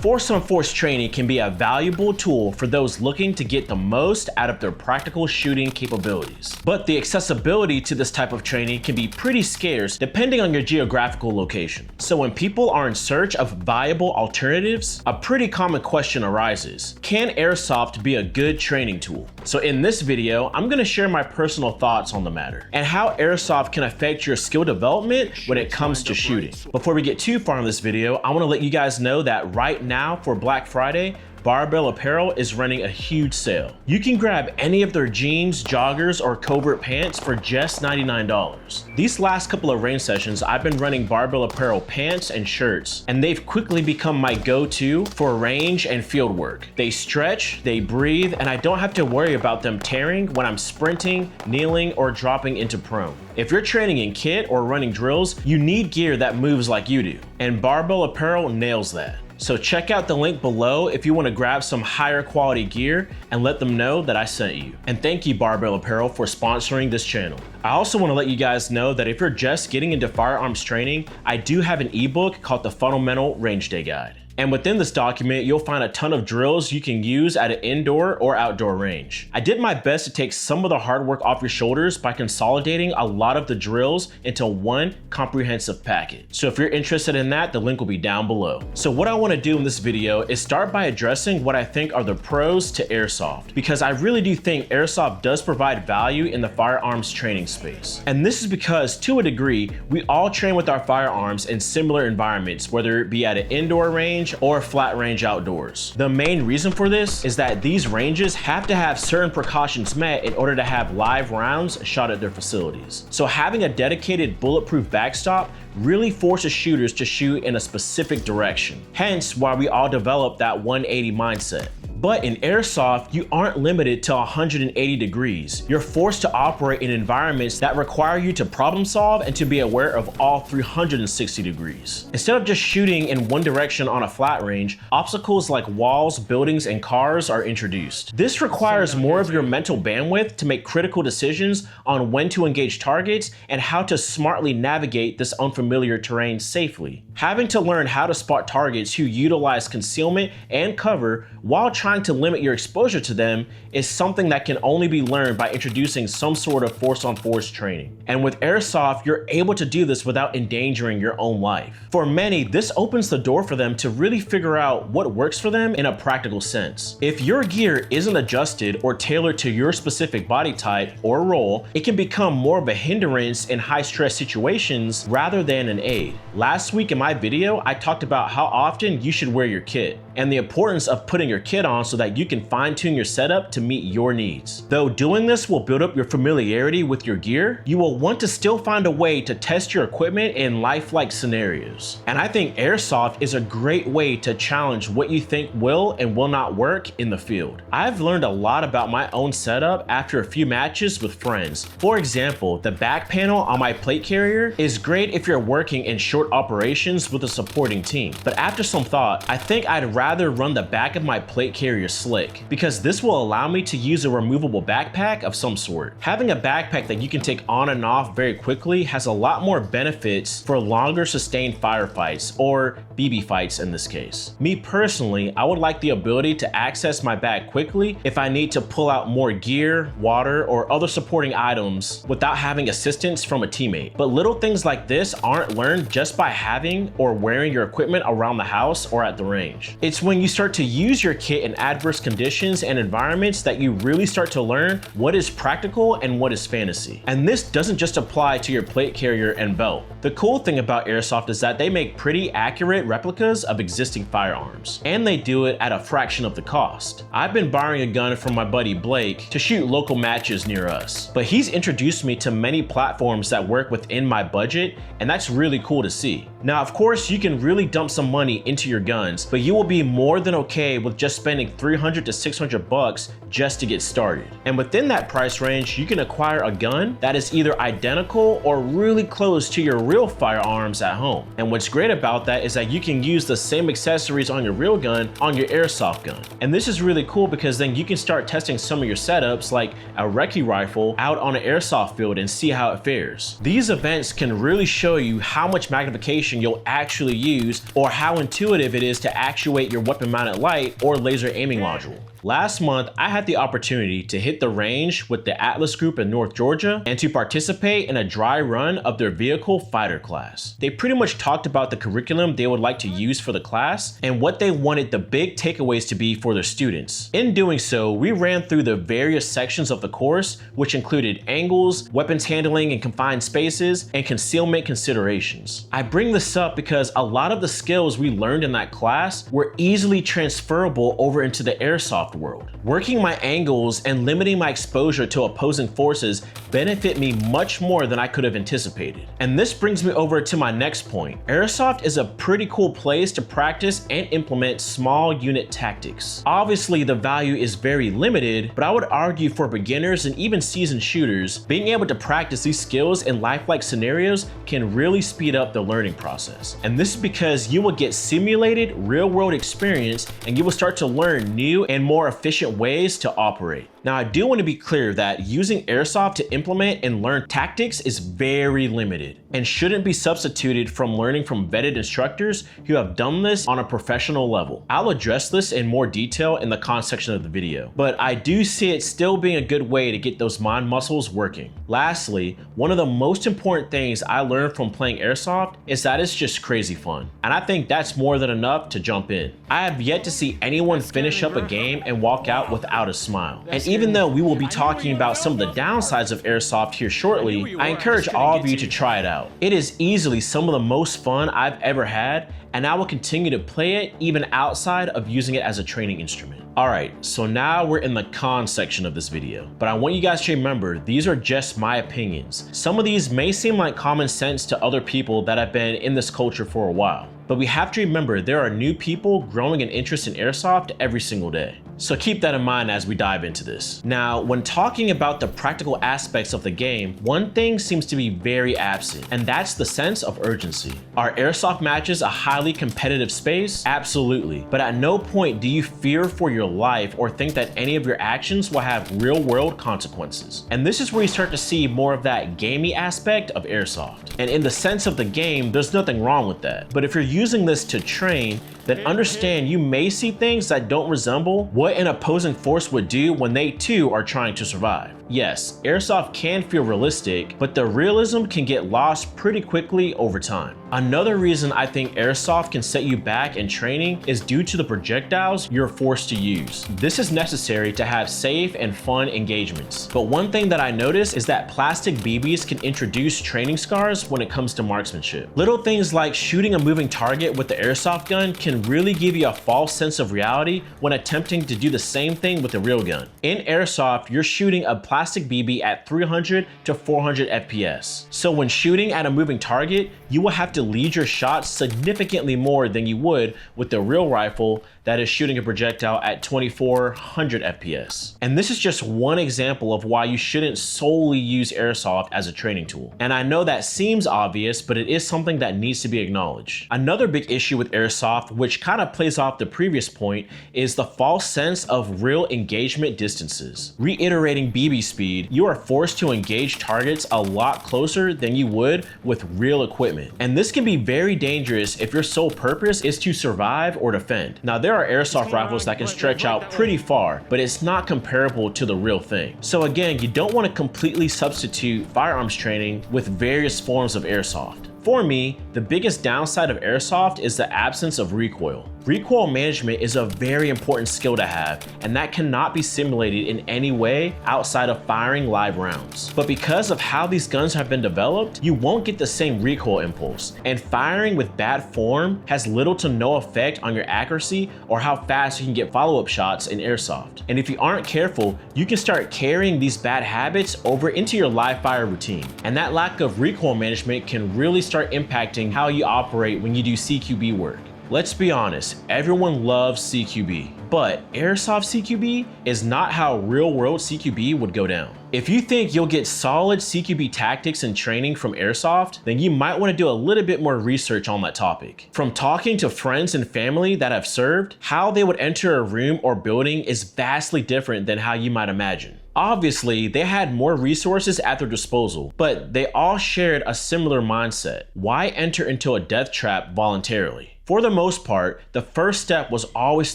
force-on-force training can be a valuable tool for those looking to get the most out of their practical shooting capabilities. But the accessibility to this type of training can be pretty scarce depending on your geographical location. So when people are in search of viable alternatives, a pretty common question arises. Can Airsoft be a good training tool? So in this video, I'm going to share my personal thoughts on the matter and how Airsoft can affect your skill development when it comes to shooting. Before we get too far in this video, I want to let you guys know that right now for Black Friday, Barbell Apparel is running a huge sale. You can grab any of their jeans, joggers, or covert pants for just $99. These last couple of range sessions, I've been running Barbell Apparel pants and shirts, and they've quickly become my go-to for range and field work. They stretch, they breathe, and I don't have to worry about them tearing when I'm sprinting, kneeling, or dropping into prone. If you're training in kit or running drills, you need gear that moves like you do, and Barbell Apparel nails that. So check out the link below if you want to grab some higher quality gear and let them know that I sent you. And thank you Barbell Apparel for sponsoring this channel. I also want to let you guys know that if you're just getting into firearms training, I do have an ebook called the Fundamental Range Day Guide. And within this document, you'll find a ton of drills you can use at an indoor or outdoor range. I did my best to take some of the hard work off your shoulders by consolidating a lot of the drills into one comprehensive package. So if you're interested in that, the link will be down below. So what I want to do in this video is start by addressing what I think are the pros to Airsoft, because I really do think Airsoft does provide value in the firearms training space. And this is because, to a degree, we all train with our firearms in similar environments, whether it be at an indoor range or flat range outdoors. The main reason for this is that these ranges have to have certain precautions met in order to have live rounds shot at their facilities. So having a dedicated bulletproof backstop really forces shooters to shoot in a specific direction. Hence why we all develop that 180 mindset. But in Airsoft, you aren't limited to 180 degrees. You're forced to operate in environments that require you to problem solve and to be aware of all 360 degrees. Instead of just shooting in one direction on a flat range, obstacles like walls, buildings, and cars are introduced. This requires more of your mental bandwidth to make critical decisions on when to engage targets and how to smartly navigate this unfamiliar terrain safely. Having to learn how to spot targets who utilize concealment and cover while trying to limit your exposure to them is something that can only be learned by introducing some sort of force-on-force training. And with Airsoft, you're able to do this without endangering your own life. For many, this opens the door for them to really figure out what works for them in a practical sense. If your gear isn't adjusted or tailored to your specific body type or role, it can become more of a hindrance in high-stress situations rather than an aid. Last week in my video, I talked about how often you should wear your kit and the importance of putting your kit on so that you can fine-tune your setup to meet your needs. Though doing this will build up your familiarity with your gear, you will want to still find a way to test your equipment in lifelike scenarios. And I think Airsoft is a great way to challenge what you think will and will not work in the field. I've learned a lot about my own setup after a few matches with friends. For example, the back panel on my plate carrier is great if you're working in short operations with a supporting team. But after some thought, I think I'd rather run the back of my plate carrier slick, because this will allow me to use a removable backpack of some sort. Having a backpack that you can take on and off very quickly has a lot more benefits for longer sustained firefights, or BB fights in this case. Me personally, I would like the ability to access my bag quickly if I need to pull out more gear, water, or other supporting items without having assistance from a teammate. But little things like this aren't learned just by having or wearing your equipment around the house or at the range. It's when you start to use your kit in adverse conditions and environments that you really start to learn what is practical and what is fantasy. And this doesn't just apply to your plate carrier and belt. The cool thing about Airsoft is that they make pretty accurate replicas of existing firearms, and they do it at a fraction of the cost. I've been borrowing a gun from my buddy Blake to shoot local matches near us, but he's introduced me to many platforms that work within my budget, and that's really cool to see. Now, of course, you can really dump some money into your guns, but you will be more than okay with just spending think $300 to $600 just to get started. And within that price range, you can acquire a gun that is either identical or really close to your real firearms at home. And what's great about that is that you can use the same accessories on your real gun on your airsoft gun. And this is really cool because then you can start testing some of your setups like a Recoil rifle out on an airsoft field and see how it fares. These events can really show you how much magnification you'll actually use or how intuitive it is to actuate your weapon mounted light or laser aiming module. Last month, I had the opportunity to hit the range with the Atlas Group in North Georgia and to participate in a dry run of their vehicle fighter class. They pretty much talked about the curriculum they would like to use for the class and what they wanted the big takeaways to be for their students. In doing so, we ran through the various sections of the course, which included angles, weapons handling in confined spaces, and concealment considerations. I bring this up because a lot of the skills we learned in that class were easily transferable over into the airsoft world. Working my angles and limiting my exposure to opposing forces benefit me much more than I could have anticipated. And this brings me over to my next point. Airsoft is a pretty cool place to practice and implement small unit tactics. Obviously, the value is very limited, but I would argue for beginners and even seasoned shooters, being able to practice these skills in lifelike scenarios can really speed up the learning process. And this is because you will get simulated real-world experience and you will start to learn new and more efficient ways to operate. Now, I do want to be clear that using airsoft to implement and learn tactics is very limited and shouldn't be substituted from learning from vetted instructors who have done this on a professional level. I'll address this in more detail in the comments section of the video, but I do see it still being a good way to get those mind muscles working. Lastly, one of the most important things I learned from playing airsoft is that it's just crazy fun. And I think that's more than enough to jump in. I have yet to see anyone finish up a game and walk out without a smile. And even though we will be talking about some of the downsides of airsoft here shortly, I encourage all of you to try it out. It is easily some of the most fun I've ever had, and I will continue to play it even outside of using it as a training instrument. Alright, so now we're in the cons section of this video, but I want you guys to remember these are just my opinions. Some of these may seem like common sense to other people that have been in this culture for a while, but we have to remember there are new people growing an interest in airsoft every single day. So keep that in mind as we dive into this. Now, when talking about the practical aspects of the game, one thing seems to be very absent, and that's the sense of urgency. Are airsoft matches a highly competitive space? Absolutely. But at no point do you fear for your life or think that any of your actions will have real-world consequences. And this is where you start to see more of that gamey aspect of airsoft. And in the sense of the game, there's nothing wrong with that. But if you're using this to train, then understand you may see things that don't resemble what an opposing force would do when they too are trying to survive. Yes, airsoft can feel realistic, but the realism can get lost pretty quickly over time. Another reason I think airsoft can set you back in training is due to the projectiles you're forced to use. This is necessary to have safe and fun engagements. But one thing that I noticed is that plastic BBs can introduce training scars when it comes to marksmanship. Little things like shooting a moving target with the airsoft gun can really give you a false sense of reality when attempting to do the same thing with a real gun. In airsoft, you're shooting a plastic BB at 300 to 400 FPS. So when shooting at a moving target, you will have to lead your shots significantly more than you would with the real rifle that is shooting a projectile at 2400 FPS. And this is just one example of why you shouldn't solely use airsoft as a training tool. And I know that seems obvious, but it is something that needs to be acknowledged. Another big issue with airsoft, which kind of plays off the previous point, is the false sense of real engagement distances. Reiterating BB speed, you are forced to engage targets a lot closer than you would with real equipment. And this can be very dangerous if your sole purpose is to survive or defend. Now, there are airsoft rifles that can stretch out pretty far, but it's not comparable to the real thing. So again, you don't want to completely substitute firearms training with various forms of airsoft. For me, the biggest downside of airsoft is the absence of recoil. Recoil management is a very important skill to have, and that cannot be simulated in any way outside of firing live rounds. But because of how these guns have been developed, you won't get the same recoil impulse, and firing with bad form has little to no effect on your accuracy or how fast you can get follow-up shots in airsoft. And if you aren't careful, you can start carrying these bad habits over into your live fire routine. And that lack of recoil management can really start impacting how you operate when you do CQB work. Let's be honest, everyone loves CQB, but Airsoft CQB is not how real-world CQB would go down. If you think you'll get solid CQB tactics and training from Airsoft, then you might want to do a little bit more research on that topic. From talking to friends and family that have served, how they would enter a room or building is vastly different than how you might imagine. Obviously, they had more resources at their disposal, but they all shared a similar mindset. Why enter into a death trap voluntarily? For the most part, the first step was always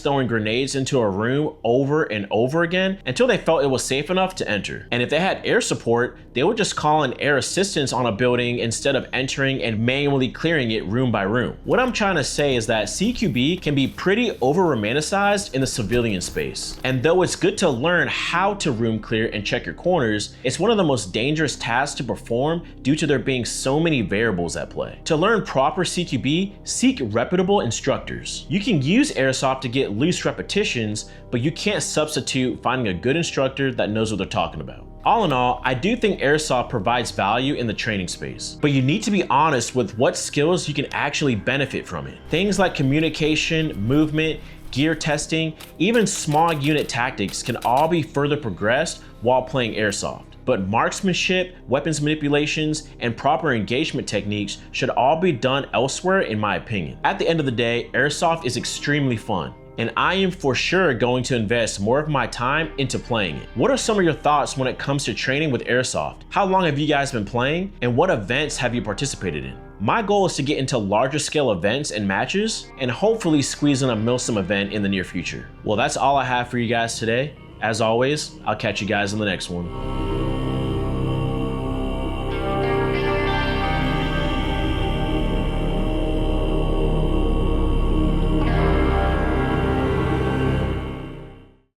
throwing grenades into a room over and over again until they felt it was safe enough to enter. And if they had air support, they would just call in air assistance on a building instead of entering and manually clearing it room by room. What I'm trying to say is that CQB can be pretty over-romanticized in the civilian space. And though it's good to learn how to room clear and check your corners, it's one of the most dangerous tasks to perform due to there being so many variables at play. To learn proper CQB, seek reputable instructors. You can use Airsoft to get loose repetitions, but you can't substitute finding a good instructor that knows what they're talking about. All in all, I do think Airsoft provides value in the training space, but you need to be honest with what skills you can actually benefit from it. Things like communication, movement, gear testing, even small unit tactics can all be further progressed while playing Airsoft. But marksmanship, weapons manipulations, and proper engagement techniques should all be done elsewhere in my opinion. At the end of the day, Airsoft is extremely fun, and I am for sure going to invest more of my time into playing it. What are some of your thoughts when it comes to training with Airsoft? How long have you guys been playing, and what events have you participated in? My goal is to get into larger scale events and matches, and hopefully squeeze in a Milsim event in the near future. Well, that's all I have for you guys today. As always, I'll catch you guys in the next one.